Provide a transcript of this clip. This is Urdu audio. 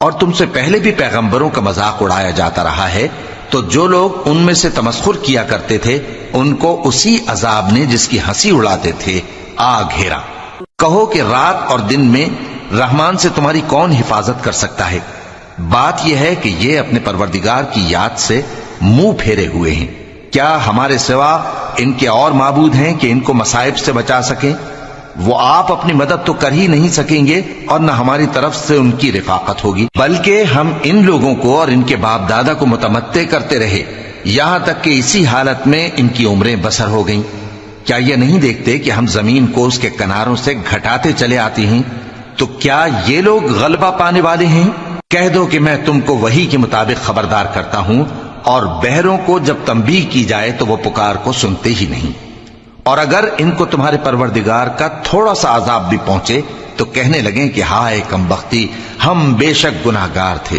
اور تم سے پہلے بھی پیغمبروں کا مذاق اڑایا جاتا رہا ہے، تو جو لوگ ان میں سے تمسخر کیا کرتے تھے ان کو اسی عذاب نے جس کی ہنسی اڑاتے تھے آ گھیرا۔ کہو کہ رات اور دن میں رحمان سے تمہاری کون حفاظت کر سکتا ہے؟ بات یہ ہے کہ یہ اپنے پروردگار کی یاد سے منہ پھیرے ہوئے ہیں۔ کیا ہمارے سوا ان کے اور معبود ہیں کہ ان کو مصائب سے بچا سکیں؟ وہ آپ اپنی مدد تو کر ہی نہیں سکیں گے اور نہ ہماری طرف سے ان کی رفاقت ہوگی، بلکہ ہم ان لوگوں کو اور ان کے باپ دادا کو متمتع کرتے رہے یہاں تک کہ اسی حالت میں ان کی عمریں بسر ہو گئیں۔ کیا یہ نہیں دیکھتے کہ ہم زمین کو اس کے کناروں سے گھٹاتے چلے آتے ہیں؟ تو کیا یہ لوگ غلبہ پانے والے ہیں؟ کہہ دو کہ میں تم کو وحی کے مطابق خبردار کرتا ہوں، اور بہروں کو جب تنبیہ کی جائے تو وہ پکار کو سنتے ہی نہیں۔ اور اگر ان کو تمہارے پروردگار کا تھوڑا سا عذاب بھی پہنچے تو کہنے لگیں کہ ہائے کم بختی، ہم بے شک گناہگار تھے۔